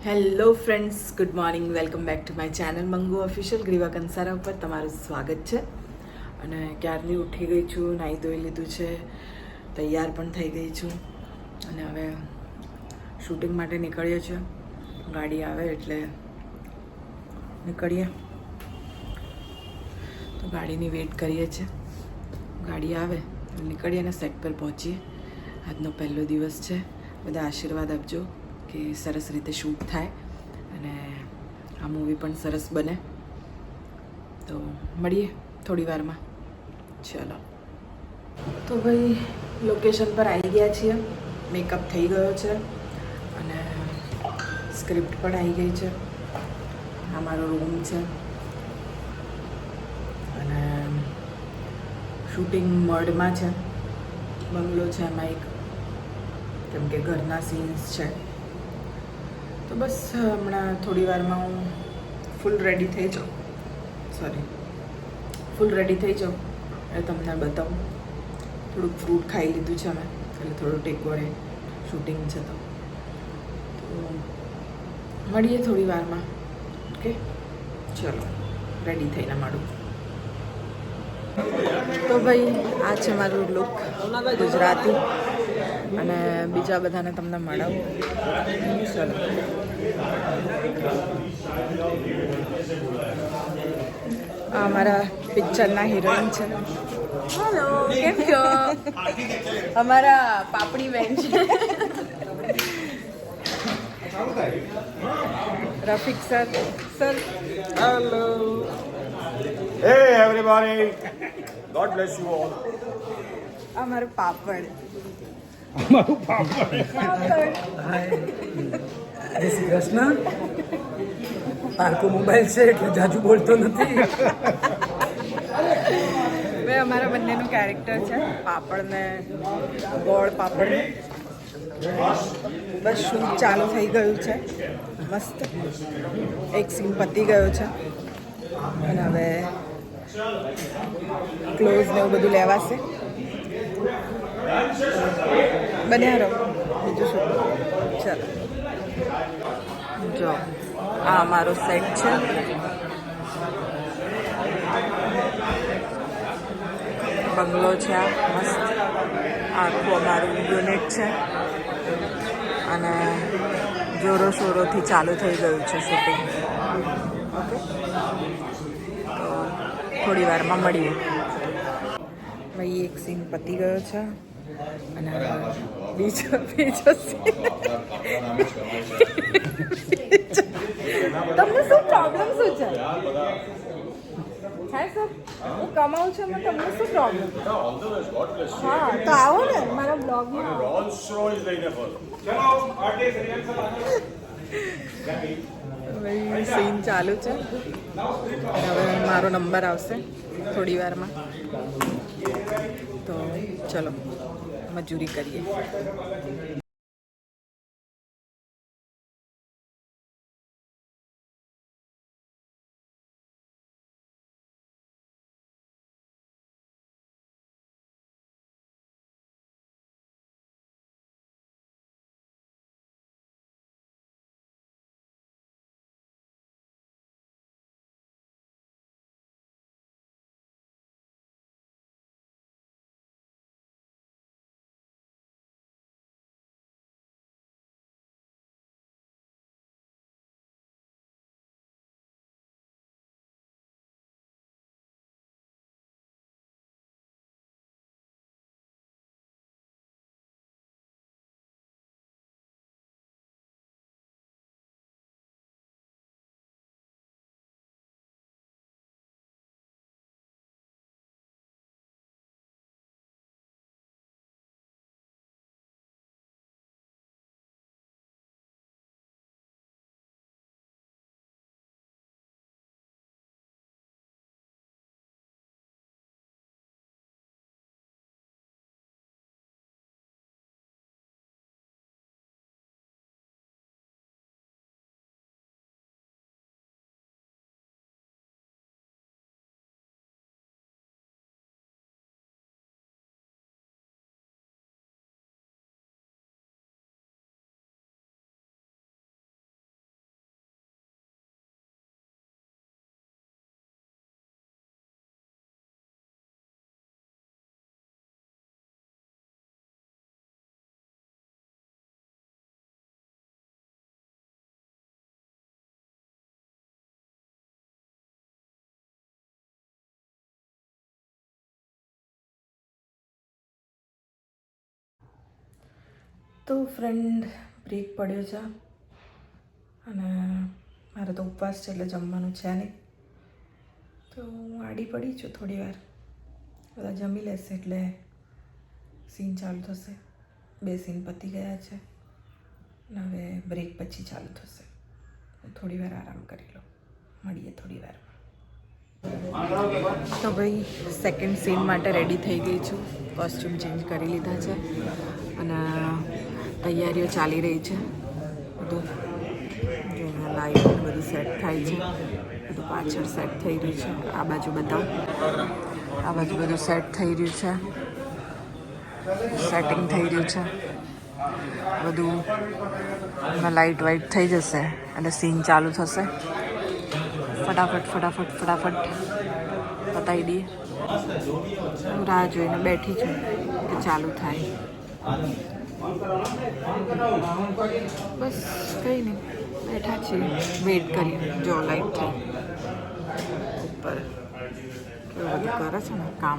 Hello friends, good morning. Welcome back to my channel Mangu official. Griva Kansara ઉપર તમારું સ્વાગત છે. અને ક્યારની ઉઠી ગઈ છું, નાહી ધોઈ લીધું છે, તૈયાર પણ થઈ ગઈ છું અને હવે શૂટિંગ માટે નીકળીએ છીએ. ગાડી આવે એટલે નીકળીએ. તો ગાડીની વેઇટ કરીએ છીએ. ગાડી આવે નીકળીએ અને સેટ પર પહોંચીએ. આજનો પહેલો દિવસ છે. બધા આશીર્વાદ આપજો કે સરસ રીતે શૂટ થાય અને આ મૂવી પણ સરસ બને. તો મળીએ થોડી વારમાં. ચલો. તો ભાઈ લોકેશન પર આવી ગયા છીએ. મેકઅપ થઈ ગયો છે અને સ્ક્રિપ્ટ પણ આવી ગઈ છે. આ મારો રૂમ છે અને શૂટિંગ મોડમાં છે. બંગલો છે એમાં એક, કેમ કે ઘરના સીન્સ છે. તો બસ હમણાં થોડી વારમાં હું ફૂલ રેડી થઈ જાઉં એટલે તમને બતાવું. થોડુંક ફ્રૂટ ખાઈ લીધું છે અમે, એટલે થોડું ટેકવડે શૂટિંગ છે. તો મળીએ થોડી વારમાં. ઓકે, ચલો રેડી થઈને મળું. તો ભાઈ આ છે મારું લુક ગુજરાતી, અને બીજા બધાને તમને મળાવું. ચલો. આ અમારા પિક્ચરના હિરોઈન છે. હેલો, કેમ છો? અમારા પાપડી બેન છે. Rafiq sir. Hello. Hey everybody. God bless you all. અમારું પાપડ. અમારું પાપડ. હાય, જય શ્રી કૃષ્ણ. પારકો મોબાઈલ છે એટલે જાજુ બોલતો નથી. બે અમારા બંનેનું કેરેક્ટર છે, પાપડ ને ગોળ પાપડ. બસ શૂટ ચાલુ થઈ ગયું છે. મસ્ત એક સીન પતી ગયો છે અને હવે ક્લોઝ ને એવું બધું લેવાશે. બન્યા રહો, બીજું શું. ચાલો જો આ અમારો સેટ છે. બંગલો છે આ મસ્ત. આખું અમારું યુનિટ છે અને જોરો શોરોથી ચાલુ થઈ ગયું છે શૂટિંગ. ઓકે, તો થોડી વારમાં મળીએ. ભાઈ એક સીન પતી ગયો છે અને બીજો સીન. તમને શું પ્રોબ્લેમ શું છે? હે સર, હું કમાઉં છું એમાં તમને શું પ્રોબ્લેમ? હા તો આવો ને મારા બ્લોગમાં. ભાઈ સીન ચાલુ છે અને હવે મારો નંબર આવશે થોડી વારમાં. તો ચલો મજૂરી કરીએ. તો ફ્રેન્ડ બ્રેક પડ્યો છે અને મારે તો ઉપવાસ છે એટલે જમવાનું છે નહીં, તો હું આડી પડી છું થોડી વાર. બધા જમી લેશે એટલે સીન ચાલુ થશે. 2 સીન પતી ગયા છે અને હવે બ્રેક પછી ચાલુ થશે. થોડી વાર આરામ કરી લો, મળીએ થોડી વાર. તો ભાઈ સેકન્ડ સીન માટે રેડી થઈ ગઈ છું. કોસ્ચ્યુમ ચેન્જ કરી લીધા છે અને તૈયારીઓ ચાલી રહી છે. બધું જો લાઈટ બધું સેટ થાય છે, બધું પાછળ સેટ થઈ રહ્યું છે. આ બાજુ બતાવો, આ બાજુ બધું સેટ થઈ રહ્યું છે, સેટિંગ થઈ રહ્યું છે બધું. લાઇટ વાઇટ થઈ જશે એટલે સીન ચાલુ થશે. ફટાફટ પતાવી દઈએ. હું રાહ જોઈને બેઠી છું કે ચાલુ થાય. બસ કંઈ નહીં, બેઠા છીએ, વેઇટ કરીએ. જો લાઇટ થઈ ઉપર કેવું બધું કરે છે ને કામ.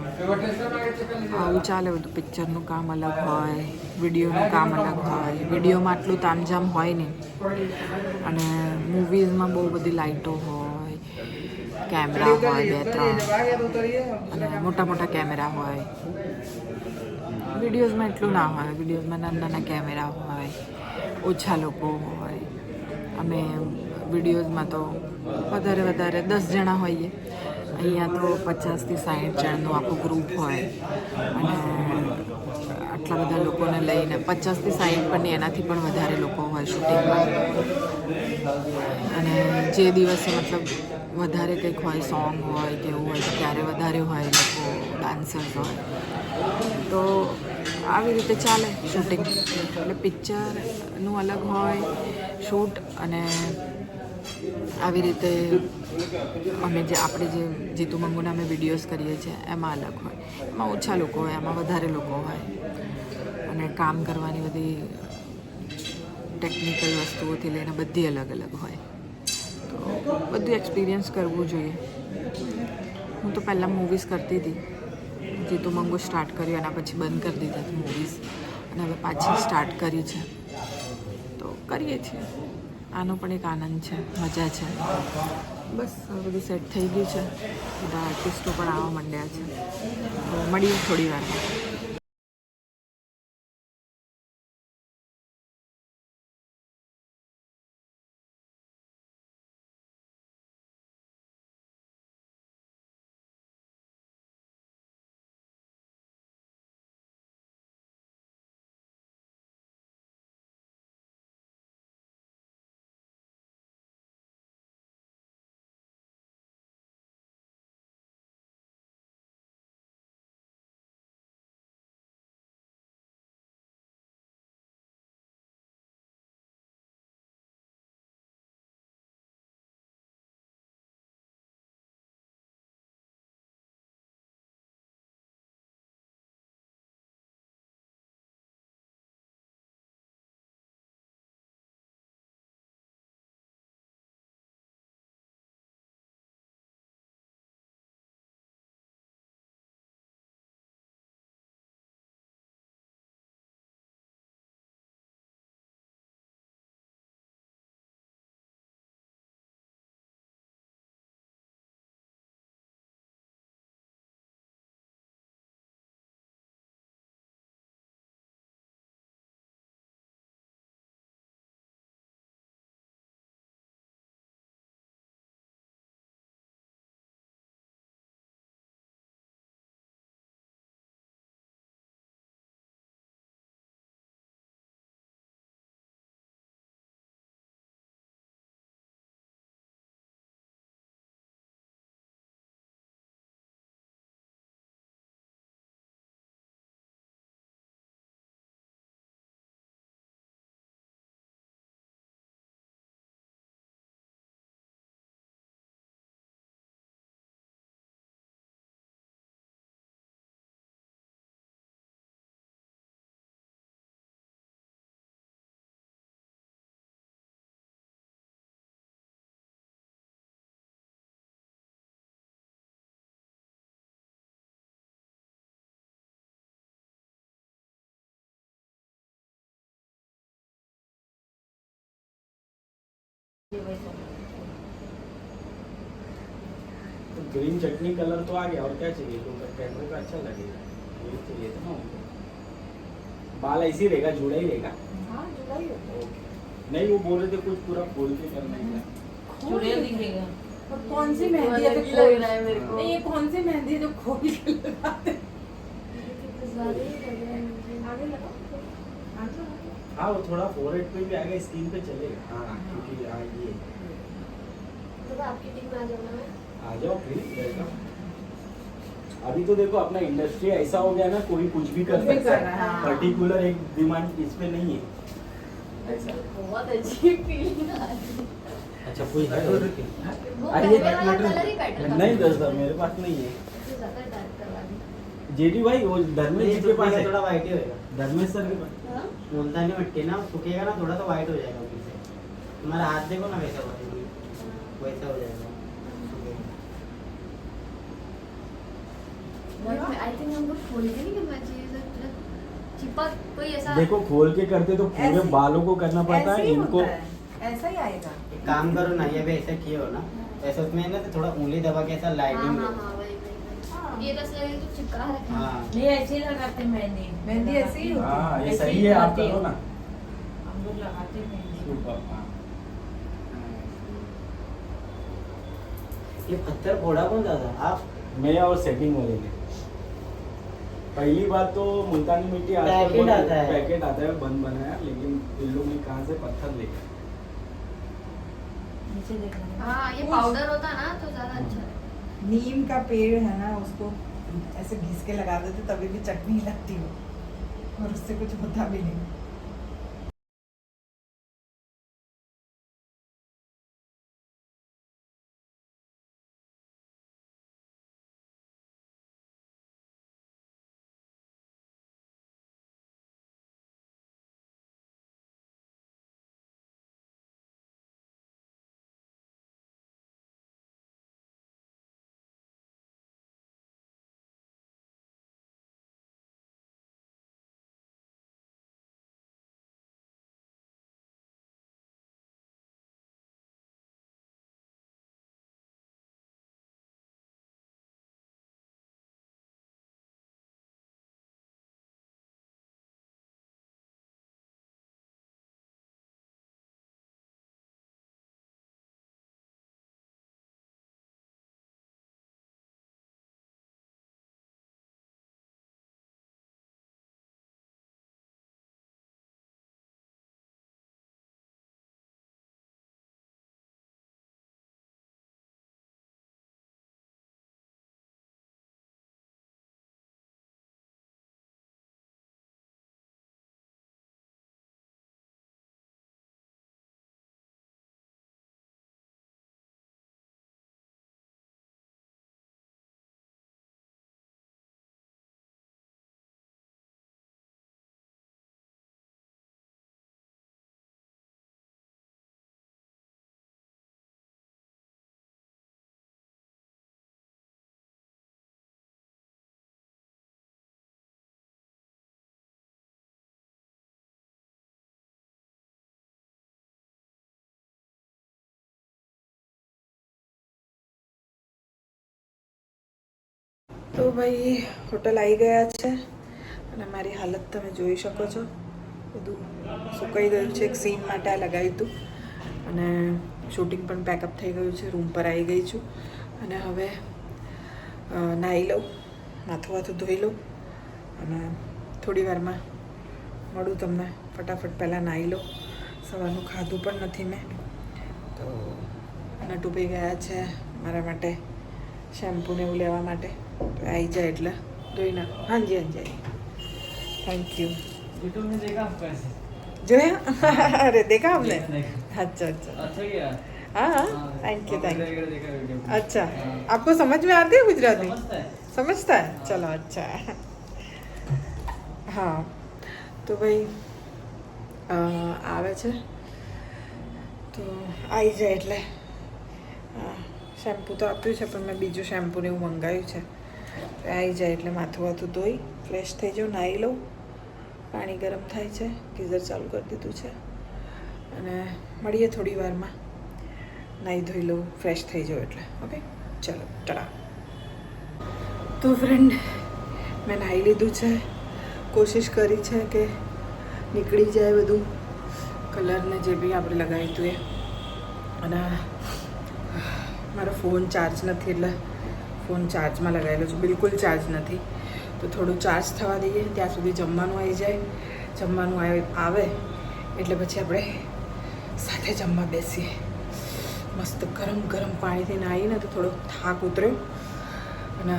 આવું ચાલે બધું. પિક્ચરનું કામ અલગ હોય, વિડીયોનું કામ અલગ હોય. વિડીયોમાં આટલું તામઝામ હોય નહીં અને મૂવીઝમાં બહુ બધી લાઇટો હોય, કેમેરા હોય 2-3 અને મોટા કેમેરા હોય. વિડીયોઝમાં એટલું ના હોય. વિડીયોઝમાં નાના કેમેરા હોય, ઓછા લોકો હોય. અમે વિડીયોઝમાં તો વધારે 10 જણા હોઈએ. અહીંયા તો 50થી 60 જણનું આખું ગ્રુપ હોય અને આટલા બધા લોકોને લઈને 50થી 60 પણ નહીં, એનાથી પણ વધારે લોકો હોય શૂટિંગમાં. અને જે દિવસે મતલબ વધારે કંઈક હોય, સોંગ હોય કે એવું હોય તો ત્યારે વધારે હોય લોકો, ડાન્સર્સ હોય. તો આવી રીતે ચાલે શૂટિંગ. એટલે પિક્ચરનું અલગ હોય શૂટ અને આવી રીતે આપણે જે જીતુ મંગુના અમે વિડીયોઝ કરીએ છીએ એમાં અલગ હોય. એમાં ઓછા લોકો હોય, એમાં વધારે લોકો હોય અને કામ કરવાની બધી ટેકનિકલ વસ્તુઓથી લઈને બધી અલગ હોય. તો બધું એક્સપિરિયન્સ કરવું જોઈએ. હું તો પહેલાં મૂવીઝ કરતી હતી. જીતુ મંગુ સ્ટાર્ટ કર્યું એના પછી બંધ કરી દીધી હતી મૂવીઝ અને હવે પાછી સ્ટાર્ટ કરી છે. તો કરીએ છીએ. આનો પણ એક આનંદ છે, મજા છે. બસ હવે બધું સેટ થઈ ગયું છે. બધા આર્ટિસ્ટો પણ આવવા માંડ્યા છે. તો મળીએ થોડી વારમાં. तो ग्रीन चटनी कलर तो आ गया, और क्या चाहिए? तो कैमरे का अच्छा लगेगा, ये चाहिए था ना उनको। बाल ऐसे ही रहेगा, जुड़ा ही रहेगा। हाँ जुड़ा ही होता है। ओके। नहीं वो बोल रहे थे कुछ पूरा खोल के करना है क्या? चुड़ैल दिखेगा। और कौन सी मेहंदी है जो लग खोल रहा है मेरे को। नहीं, ये कौन सी मेहंदी है जो खोल के लगाते हैं? आगे लगाओ, आगे लगाओ। हाँ वो थोड़ा फोरहेड पे भी आएगा, स्किन पे चलेगा। हाँ क्योंकि हाँ ये तो आपकी टीम में आ जाना है। आ जाओ फिर वेलकम। अभी तो देखो अपना इंडस्ट्री ऐसा हो गया ना, कोई कुछ भी कर कुछ भी सकता कर रहा है, है, हाँ। पर्टिकुलर एक डिमांड इस पे नहीं है ऐसा। बहुत अच्छी फीलिंग आ रही है। अच्छा कोई है? वो अरे पहले वाला कलर ही पैटर्न नहीं दस मेरे पास नहीं है। ज्यादा डार्क करवा दी। जेडी भाई वो धर्मेश जी के पास है, थोड़ा वाइट ही होएगा। धर्मेश सर के पास। हाँ? मुल्तानी मिट्टी ना सूखेगा ना थोड़ा तो वाइट हो जाएगा पीछे। तुम्हारा हाथ देखो ना वैसा वैसा हो जाएगा। आई थिंक हमको खोल के नहीं करना चाहिए सर, चिपक कोई ऐसा। देखो खोल के करते तो पूरे ऐसे- बालों को करना पड़ता ऐसे है ही इनको। होता है, ऐसा ही आएगा। एक काम करो ना, ये भी ऐसे किए हो ना ऐसे उसमें ना तो थोड़ा उंगली दबा के ऐसा हाँ लाइटिंग हाँ हाँ वही। ये रस लगे तो चिपका रखा है। हाँ नहीं ऐसे ही लगाते मेहंदी। मेहंदी ऐसे ही होती है। हाँ ये ऐसे सही ही है, आप लगाते करो हो। ना। हम लोग लगाते हैं मेहंदी। सुपर, हाँ। ये पत्थर फोड़ा कौन सा था आप? मैं और सेटिंग वाले ने पहली बात तो मुल्तानी मिट्टी पैकेट आता है। पैकेट आता है बंद बनाया, लेकिन इन लोग ने कहाँ से पत्थर लेकर। नीचे देखना। हाँ ये पाउडर होता ना तो ज्यादा अच्छा है। नीम का पेड़ है ना, उसको ऐसे घिस के लगा देते तभी भी चटनी लगती हो, और उससे कुछ होता भी नहीं। તો ભાઈ હોટલ આવી ગયા છે અને મારી હાલત તમે જોઈ શકો છો. બધું સુકાઈ ગયું છે. એક સીન માટે આ લગાવ્યું હતું અને શૂટિંગ પણ પેકઅપ થઈ ગયું છે. રૂમ પર આવી ગઈ છું અને હવે નાહી લઉં, માથું વાથું ધોઈ લઉં અને થોડી વારમાં મળું તમને. ફટાફટ પહેલાં નાહી લઉં. સવારનું ખાધું પણ નથી મેં. તો નટુભાઈ ગયા છે મારા માટે શેમ્પૂને એવું લેવા માટે. तो आई जाए એટલે ધોઈ નાખ. હાજી હાજી थैंक यू. यूट्यूब में देखा आपको ऐसे? जो है अरे देखा हमने. देखा। अच्छा अच्छा अच्छा किया। हाँ थैंक यू थैंक यू. देखा वीडियो। अच्छा आपको समझ में आती है गुजराती? समझता है। समझता है. चलो अच्छा है. हाँ तो भाई આવે છે તો આવી જાય એટલે શેમ્પૂ તો આપ્યું છે પણ મેં બીજું શેમ્પૂને એવું મંગાવ્યું છે. આવી જાય એટલે માથું વાથું ધોઈ ફ્રેશ થઈ જાઉં, નાહી લઉં. પાણી ગરમ થાય છે, ગીઝર ચાલુ કરી દીધું છે અને મળીએ થોડી વારમાં. નાહી ધોઈ લઉં, ફ્રેશ થઈ જાઉં એટલે. ઓકે, ચલો ટાટા. તો ફ્રેન્ડ, મેં નાહી લીધું છે. કોશિશ કરી છે કે નીકળી જાય બધું કલરને જે બી આપણે લગાવ્યું હતું એ. અને મારો ફોન ચાર્જ નથી એટલે ફોન ચાર્જમાં લગાવેલો છે, બિલકુલ ચાર્જ નથી. તો થોડું ચાર્જ થવા દઈએ, ત્યાં સુધી જમવાનું આવી જાય. જમવાનું આવે એટલે પછી આપણે સાથે જમવા બેસીએ. મસ્ત ગરમ ગરમ પાણીથી નાહીને તો થોડો થાક ઉતર્યો અને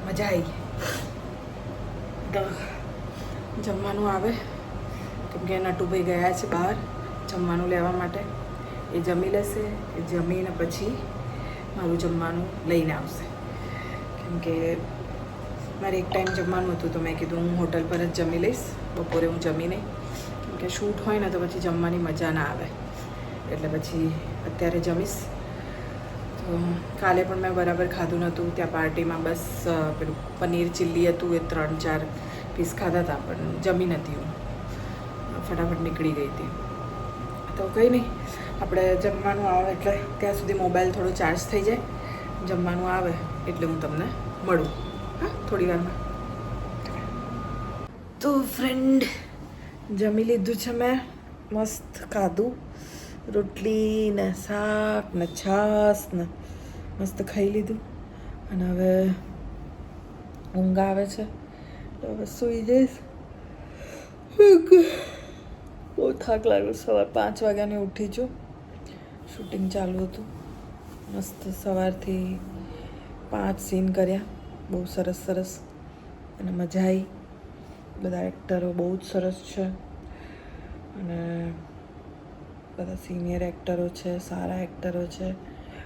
મજા આવી. તો જમવાનું આવે કેમ કે નટુભાઈ ગયા છે બહાર જમવાનું લેવા માટે. એ જમી લેશે, એ જમીને પછી મારું જમવાનું લઈને આવશે. કેમ કે મારે એક ટાઈમ જમવાનું હતું તો મેં કીધું હું હોટલ પર જ જમી લઈશ, બપોરે હું જમી નહીં. કેમ કે શૂટ હોય ને તો પછી જમવાની મજા ના આવે, એટલે પછી અત્યારે જમીશ. તો કાલે પણ મેં બરાબર ખાધું નહોતું ત્યાં પાર્ટીમાં, બસ પેલું પનીર ચીલ્લી હતું એ 3-4 પીસ ખાધા હતા, પણ જમી નથી હું, ફટાફટ નીકળી ગઈ હતી. તો કંઈ નહીં, આપણે જમવાનું આવે એટલે ત્યાં સુધી મોબાઈલ થોડો ચાર્જ થઈ જાય. જમવાનું આવે એટલે હું તમને મળું, હા, થોડી વારમાં. તો ફ્રેન્ડ, જમી લીધું છે મેં, મસ્ત ખાધું. રોટલી ને શાક ને છાશ ને મસ્ત ખાઈ લીધું. અને હવે ઊંઘ આવે છે તો હવે સૂઈ જઈશ. બહુ થાક લાગ્યો. સવાર 5 વાગ્યાની ઉઠી છું, શૂટિંગ ચાલુ હતું. મસ્ત સવારથી 5 સીન કર્યા, બહુ સરસ સરસ, અને મજા આવી. બધા એક્ટરો બહુ જ સરસ છે અને બધા સિનિયર એક્ટરો છે, સારા એક્ટરો છે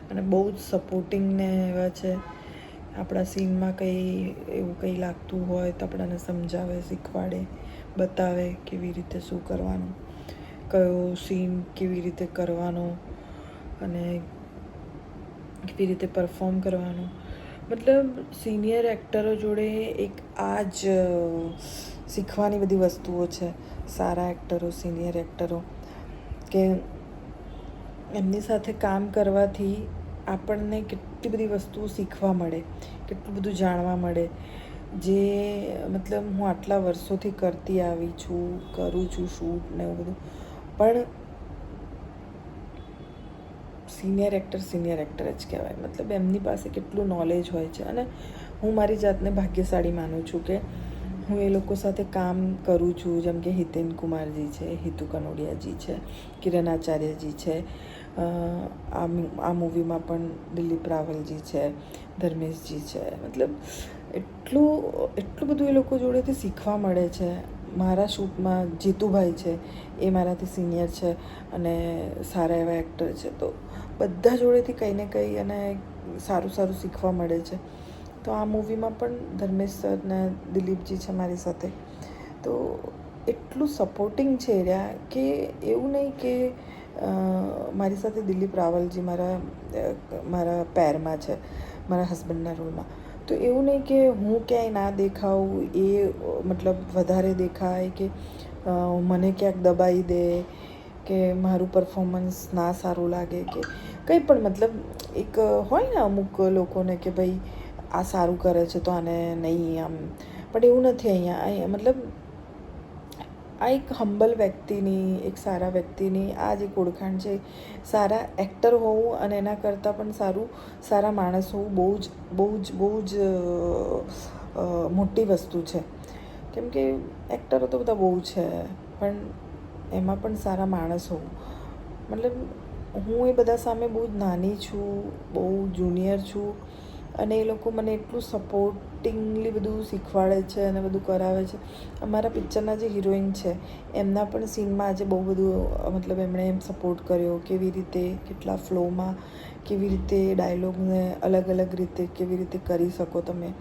અને બહુ જ સપોર્ટિંગ ને એવા છે. આપણા સીનમાં એવું કંઈ લાગતું હોય તો આપણને સમજાવે, શીખવાડે, બતાવે કેવી રીતે શું કરવાનું, કયો સીન કેવી રીતે કરવાનો અને કેવી રીતે પરફોર્મ કરવાનું. મતલબ સિનિયર એક્ટરો જોડે એક આ જ શીખવાની બધી વસ્તુઓ છે. સારા એક્ટરો, સિનિયર એક્ટરો, કે એમની સાથે કામ કરવાથી આપણને કેટલી બધી વસ્તુઓ શીખવા મળે, કેટલું બધું જાણવા મળે. જે મતલબ હું આટલા વર્ષોથી કરતી આવી છું, કરું છું શૂટ ને એવું બધું, પણ સિનિયર એક્ટર જ કહેવાય. મતલબ એમની પાસે કેટલું નોલેજ હોય છે. અને હું મારી જાતને ભાગ્યશાળી માનું છું કે હું એ લોકો સાથે કામ કરું છું. જેમ કે હિતેન કુમારજી છે, હિતુ કનોડિયાજી છે, કિરણ આચાર્યજી છે, આ મૂવીમાં પણ દિલીપ રાવલજી છે, ધર્મેશજી છે. મતલબ એટલું બધું એ લોકો જોડેથી શીખવા મળે છે. મારા શૂટમાં જીતુભાઈ છે, એ મારાથી સિનિયર છે અને સારા એવા એક્ટર છે. તો બધા જોડેથી કંઈ ને કંઈ અને સારું શીખવા મળે છે. તો આ મૂવીમાં પણ ધર્મેશ સર ને દિલીપજી છે મારી સાથે. તો એટલું સપોર્ટિંગ છે રહ્યા કે એવું નહીં કે મારી સાથે દિલીપ રાવલજી મારા પેરમાં છે, મારા હસબન્ડના રોલમાં. તો એવું નહીં કે હું ક્યાંય ના દેખાઉં, એ મતલબ વધારે દેખાય કે મને ક્યાંક દબાઈ દે કે મારું પરફોર્મન્સ ના સારું લાગે કે કંઈ પણ. મતલબ એક હોય ને અમુક લોકોને કે ભાઈ આ સારું કરે છે તો આને નહીં આમ, પણ એવું નથી અહીંયા. મતલબ આ એક હમ્બલ વ્યક્તિની, એક સારા વ્યક્તિની આ જ એક ઓળખાણ છે. સારા એક્ટર હોવું અને એના કરતાં પણ સારા માણસ હોવું બહુ જ મોટી વસ્તુ છે. કેમ કે એક્ટરો તો બધા બહુ છે, પણ એમાં પણ સારા માણસ હોવું. મતલબ હું એ બધા સામે બહુ જ નાની છું, બહુ જુનિયર છું, અને એ લોકો મને એટલું સપોર્ટિંગલી બધું શીખવાડે છે અને બધું કરાવે છે. અમારા પિક્ચરના જે હિરોઈન છે એમના પણ સીનમાં આજે બહુ બધું મતલબ એમણે સપોર્ટ કર્યો. કેવી રીતે, કેટલા ફ્લોમાં, કેવી રીતે ડાયલોગને અલગ રીતે કેવી રીતે કરી શકો તમે,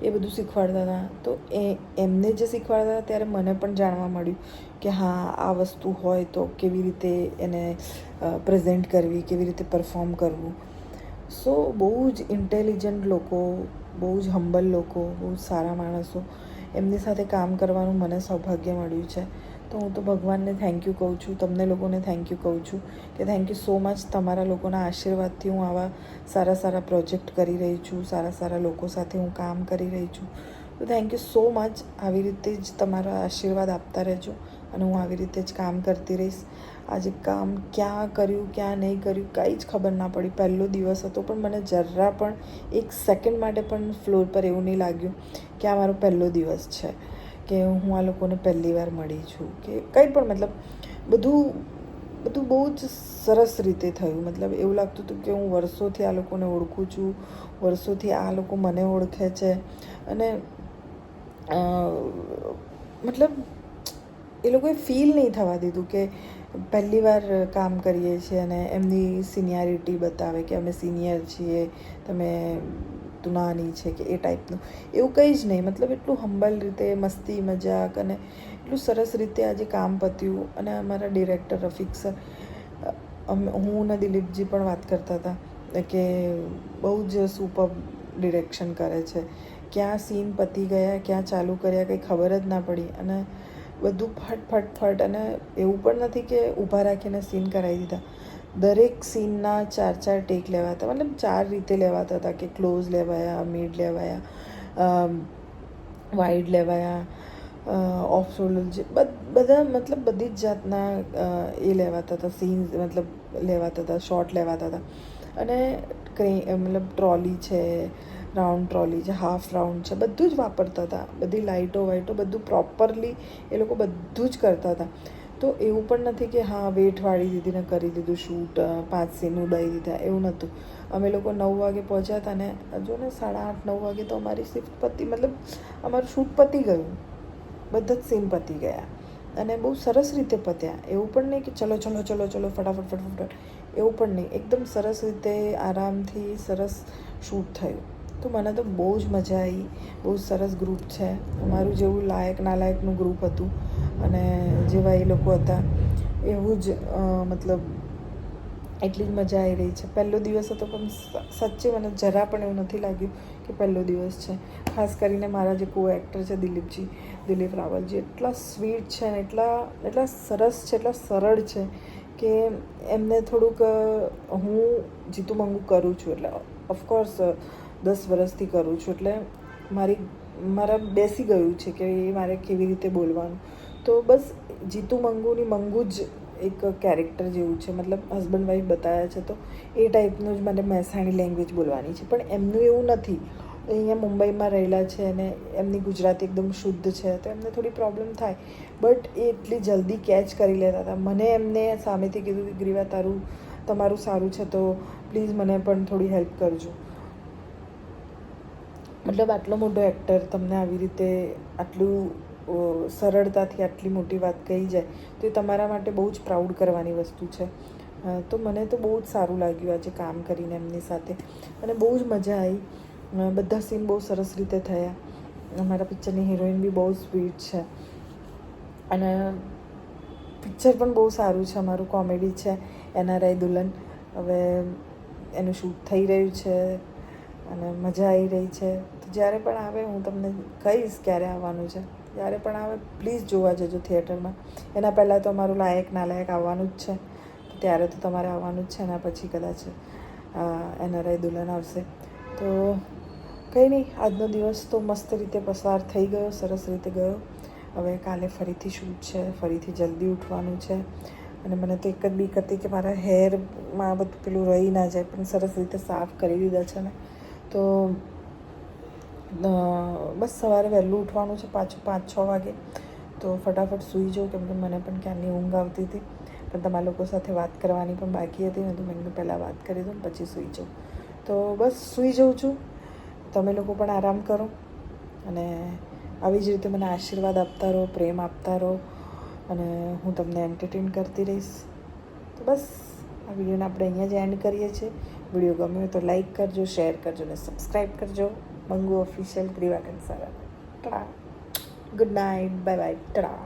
એ બધું શીખવાડતા હતા. તો એમને જે શીખવાડતા હતા ત્યારે મને પણ જાણવા મળ્યું કે હા, આ વસ્તુ હોય તો કેવી રીતે એને પ્રેઝન્ટ કરવી, કેવી રીતે પરફોર્મ કરવું. સો બહુ જ ઇન્ટેલિજન્ટ લોકો, બહુ જ હમ્બલ લોકો, બહુ જ સારા માણસો, એમની સાથે કામ કરવાનું મને સૌભાગ્ય મળ્યું છે. તો તો હું તો ભગવાનને થેન્ક યુ કહું છું, તમને લોકોને થેન્ક યુ કહું છું કે થેન્ક યુ સો મચ. તમારા લોકોના આશીર્વાદથી હું આવા સારા સારા પ્રોજેક્ટ કરી રહી છું, સારા સારા લોકો સાથે હું કામ કરી રહી છું. તો થેન્ક યુ સો મચ. આવી રીતે જ તમારા આશીર્વાદ આપતા રહેજો અને હું આવી રીતે જ કામ કરતી રહીશ. આજે કામ ક્યાં કર્યું ક્યાં નહીં કર્યું કાંઈ જ ખબર ના પડી. પહેલો દિવસ હતો પણ મને જરા પણ એક સેકન્ડ માટે પણ ફ્લોર પર એવું નહીં લાગ્યું કે આ મારો પહેલો દિવસ છે, કે હું આ લોકોને પહેલી વાર મળી છું કે કંઈ પણ. મતલબ બધું બહુ જ સરસ રીતે થયું. મતલબ એવું લાગતું હતું કે હું વર્ષોથી આ લોકોને ઓળખું છું, વર્ષોથી આ લોકો મને ઓળખે છે. અને મતલબ એ લોકોએ ફીલ નહીં થવા દીધું કે પહેલી વાર કામ કરીએ છીએ અને એમની સિનિયરિટી બતાવે કે અમે સિનિયર છીએ, તમે તું નાની છે કે એ ટાઈપનું એવું કંઈ જ નહીં. મતલબ એટલું હમ્બલ રીતે મસ્તી મજાક અને એટલું સરસ રીતે આજે કામ પત્યું. અને અમારા ડિરેક્ટર રફીક સર, હું ને દિલીપજી પણ વાત કરતા હતા કે બહુ જ સુપર ડિરેક્શન કરે છે. ક્યાં સીન પતી ગયા ક્યાં ચાલુ કર્યા કંઈ ખબર જ ના પડી. અને બધું ફટ. અને એવું પણ નથી કે ઊભા રાખીને સીન કરાવી દીધા. દરેક સીનના 4 ટેક લેવાતા, મતલબ 4 રીતે લેવાતા હતા કે ક્લોઝ લેવાયા, મિડ લેવાયા, વાઇડ લેવાયા, ઓફ શોલ્ડર, બધા મતલબ બધી જ જાતના એ લેવાતા હતા સીન્સ, મતલબ લેવાતા હતા, શોટ લેવાતા હતા. અને મતલબ ટ્રોલી છે, રાઉન્ડ ટ્રોલી છે, હાફ રાઉન્ડ છે, બધું જ વાપરતા હતા. બધી લાઇટો બધું પ્રોપરલી એ લોકો બધું જ કરતા હતા. તો એવું પણ નથી કે હા વેટ વાળી દીધી ને કરી દીધું શૂટ, 5 સીન ઉડાવી દીધા, એવું નહોતું. અમે લોકો 9 વાગે પહોંચ્યા હતા ને હજુ ને 8:30-9 વાગે તો અમારી શિફ્ટ પતી, મતલબ અમારું શૂટ પતી ગયું, બધા જ સીન પતી ગયા અને બહુ સરસ રીતે પત્યા. એવું પણ નહીં કે ચલો ફટાફટ, એવું પણ નહીં. એકદમ સરસ રીતે આરામથી સરસ શૂટ થયું. તો મને તો બહુ જ મજા આવી. બહુ સરસ ગ્રુપ છે અમારું, જેવું લાયક નાલાયકનું ગ્રુપ હતું અને જેવા એ લોકો હતા એવું જ મતલબ એટલી જ મજા આવી રહી છે. પહેલો દિવસ હતો પણ સચ્ચે મને જરા પણ એવું નથી લાગ્યું કે પહેલો દિવસ છે. ખાસ કરીને મારા જે કો એક્ટર છે દિલીપ રાવલજી, એટલા સ્વીટ છે ને એટલા સરસ છે, એટલા સરળ છે કે એમને થોડુંક હું જીતું મંગુ કરું છું એટલે ઓફકોર્સ 10 વર્ષથી કરું છું એટલે મારા બેસી ગયું છે કે મારે કેવી રીતે બોલવાનું. તો બસ જીતું મંગુ જ એક કેરેક્ટર જેવું છે. મતલબ હસબન્ડ વાઈફ બતાવ્યા છે તો એ ટાઈપનું જ મને મહેસાણી લેંગ્વેજ બોલવાની છે. પણ એમનું એવું નથી. અહીંયા મુંબઈમાં રહેલા છે અને એમની ગુજરાતી એકદમ શુદ્ધ છે તો એમને થોડી પ્રોબ્લેમ થાય, બટ એ એટલી જલ્દી કેચ કરી લેતા હતા. મને એમને સામેથી કીધું કે ગ્રીવા તમારું સારું છે તો પ્લીઝ મને પણ થોડી હેલ્પ કરજો. મતલબ આટલો મોટો એક્ટર તમને આવી રીતે આટલું સરળતાથી આટલી મોટી વાત કહી જાય તો એ તમારા માટે બહુ જ પ્રાઉડ કરવાની વસ્તુ છે. તો મને તો બહુ જ સારું લાગ્યું આજે કામ કરીને એમની સાથે અને બહુ જ મજા આવી. બધા સીન બહુ સરસ રીતે થયા. અમારા પિક્ચરની હિરોઈન બી બહુ સ્વીટ છે અને પિક્ચર પણ બહુ સારું છે. અમારું કોમેડી છે, NRI દુલ્હન. હવે એનું શૂટ થઈ રહ્યું છે અને મજા આવી રહી છે. તો જ્યારે પણ આવે હું તમને કહીશ ક્યારે આવવાનું છે. જ્યારે પણ આવે પ્લીઝ જોવા જજો થિયેટરમાં. એના પહેલાં તો અમારું લાયક નાલાયક આવવાનું જ છે, ત્યારે તો તમારે આવવાનું જ છે. એના પછી કદાચ NRI દુલ્હન આવશે. તો કંઈ નહીં, આજનો દિવસ તો મસ્ત રીતે પસાર થઈ ગયો, સરસ રીતે ગયો. હવે કાલે ફરીથી શૂટ છે, ફરીથી જલ્દી ઉઠવાનું છે અને મને તો એક જ બીક હતી કે મારા હેરમાં બધું પેલું રહી ના જાય, પણ સરસ રીતે સાફ કરી દીધા છે ને. તો બસ સવારે વહેલું ઉઠવાનું છે પાછું 5-6 વાગે. તો ફટાફટ સૂઈ જાઉં કેમ કે મને પણ ક્યારની ઊંઘ આવતી હતી, પણ તમારા લોકો સાથે વાત કરવાની પણ બાકી હતી ને તો મેં પહેલાં વાત કરી દઉં પછી સૂઈ જાઉં. તો બસ સૂઈ જાઉં છું. તમે લોકો પણ આરામ કરો અને આવી જ રીતે મને આશીર્વાદ આપતા રહો, પ્રેમ આપતા રહો અને હું તમને એન્ટરટેન કરતી રહીશ. તો બસ આ વિડીયોને આપણે અહીંયા જ એન્ડ કરીએ છીએ. વિડીયો ગમ્યો હોય તો લાઈક કરજો, શેર કરજો અને સબસ્ક્રાઈબ કરજો. મંગુ ઓફિશિયલ ગ્રીવા કંસારા. ટા, ગુડ નાઇટ, બાય બાય, ટા.